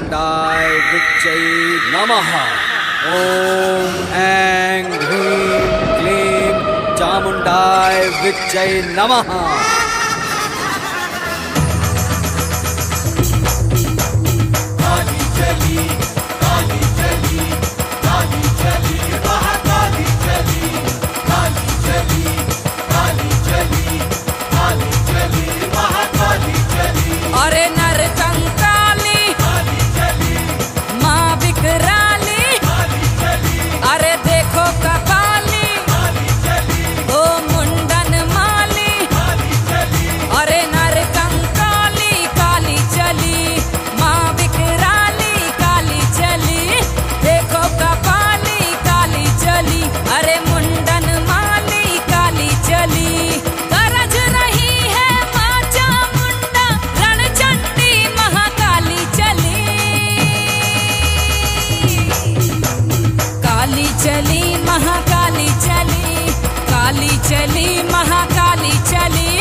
चामुंडाय विच्चै नमः। ओम ऐं ह्रीं क्लीं चामुंडाय विच्चै नमः। अरे नरकंकाली माँ विकराली, अरे देखो कपाली ओ मुंडन माली। अरे नरकंकाली काली चली, माँ विकराली काली चली, देखो कपाली काली चली, अरे मुंडन माली काली चली। गरज रही है माँ चामुंडा, रणचंडी महाकाली चली, काली चली महाकाली चली, काली चली महाकाली चली,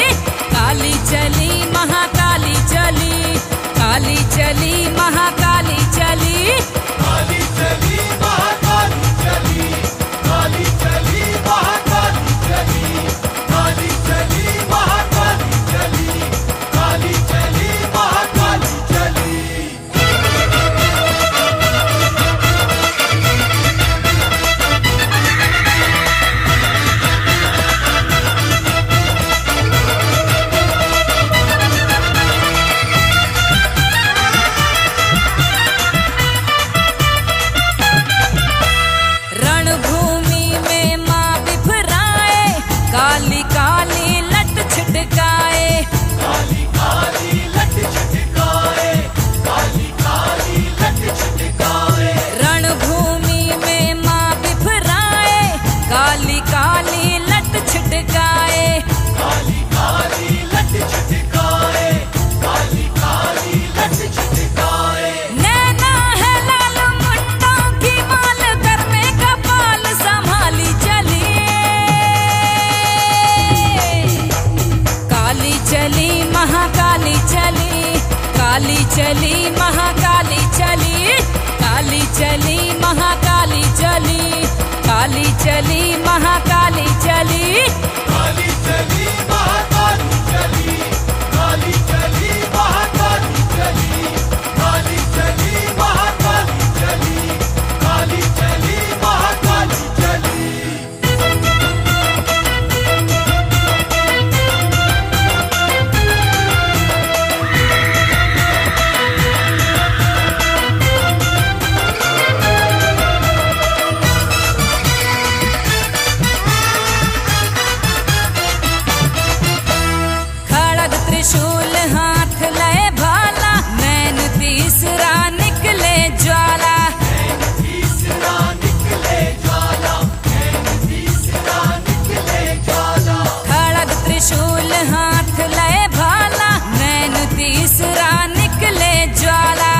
काली चली महाकाली चली, काली चली महाकाली चली, काली चली महाकाली चली, काली चली महाकाली चली, काली चली महाकाली चली, काली चली महाकाली चली। रणभूमि में माँ बिफराए, काली काली लट छिटकाए, काली काली लट छिटकाए, काली काली लट छिटकाए, रणभूमि में माँ बिफराए, काली काली लट छिटकाए, काली काली लट छिटकाए, काली काली लट छिटकाए। नैना है लाल मुंडों की माल, कर में कपाल संभाली चली, काली चली महाकाली चली, काली चली महाकाली चली, काली चली महाकाली चली, काली चली महाकाली चली, काली चली महाकाली चली, काली चली महाकाली चली, काली चली महाकाली चली, काली चली महाकाली चली। खड़ग त्रिशूल हाथ लय भाला, नैन तीसरा निकले ज्वाला, तीसरा निकले ज्वाला, तीसरा निकले ज्वाला, खड़ग त्रिशूल हाथ लय भाला, नैन तीसरा निकले ज्वाला,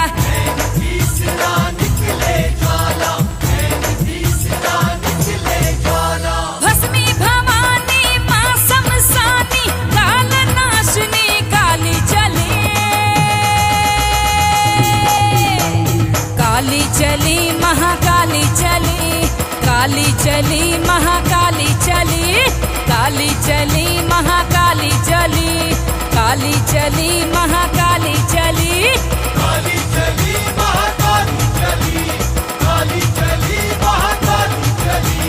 तीसरा निकले ज्वाला, तीसरा निकले ज्वाला। भस्मी भवानी माँ शमशानी, काल नाशनी काली चली, काली चली महाकाली चली, काली चली महाकाली चली, काली चली महाकाली चली, काली चली महाकाली चली, काली चली महाकाली चली, काली चली महाकाली चली,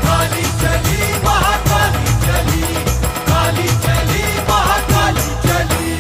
काली चली महाकाली चली, काली चली महाकाली चली।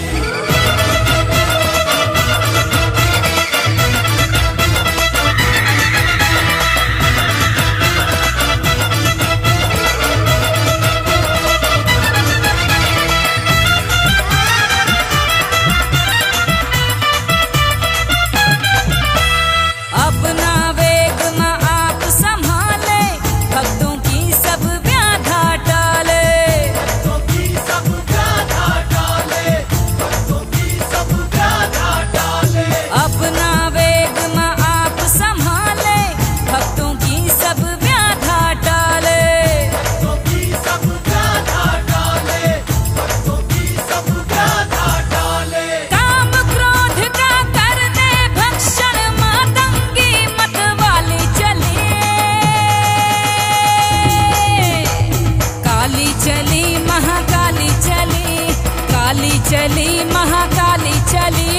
काली चली महाकाली चली,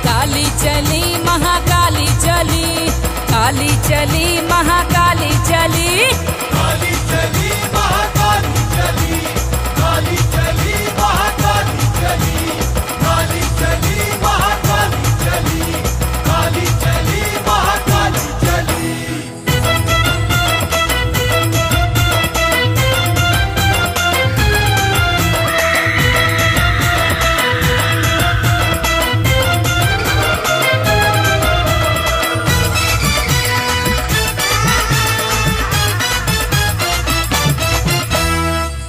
काली चली महाकाली चली, काली चली महाकाली चली, काली चली महाकाली चली, काली चली महाकाली चली, काली चली महाकाली चली, काली चली महाकाली चली।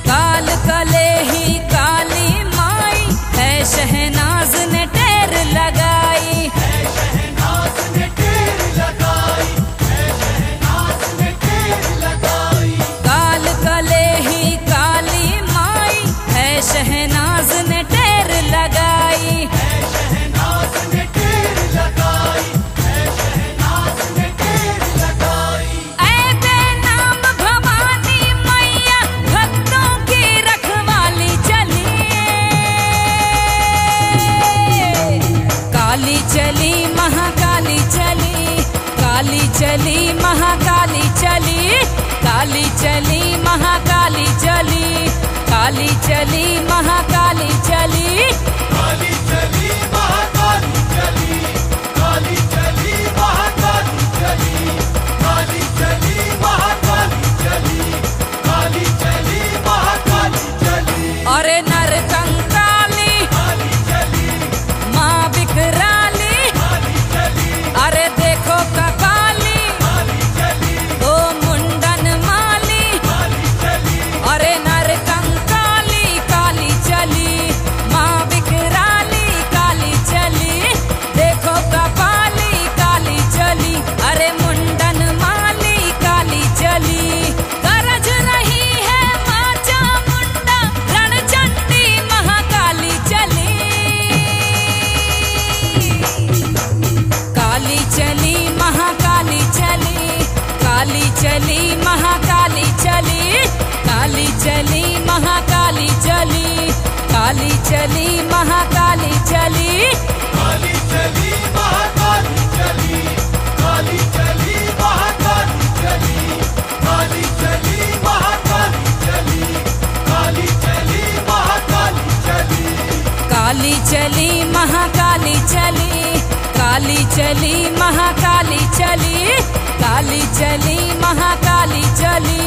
काल कले ही काली माई है, शहनाज ने टेर लगाई, शहनाज ने टेर लगाई, शहनाज ने टेर लगाई। काल कले ही काली माई है, शहनाज ने टेर लगाई, शहनाज ने टेर लगाई, शहनाज ने टेर लगाई। ऐ बेनाम भवानी मैया भक्तों की रखवाली चली, काली चली महाकाली चली, काली चली महाकाली चली, काली चली महाकाली चली, काली चली महाकाली चली, काली चली महाकाली चली, काली चली महाकाली चली, काली चली महाकाली चली, काली चली महाकाली चली। अरे नर कंकाली काली चली, माँ बिकराली, काली चली, अरे देखो कपाली काली चली, ओ मुंडन माली, काली चली, अरे नर कंकाली काली चली, माँ बिकराली काली चली, देखो कपाली काली चली, अरे मुंडन माली काली चली, गरज रही है माँ चामुंडा, रणचंडी महाकाली चली, काली चली महाकाली चली, काली चली महाकाली चली, काली चली महाकाली चली, काली चली महाकाली चली, काली चली महाकाली चली, काली चली महाकाली चली, काली चली महाकाली चली, काली चली महाकाली चली। काली चली महाकाली चली, काली चली महाकाली चली, काली चली महाकाली चली,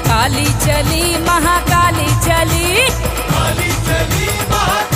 काली चली महाकाली चली, काली चली महाकाली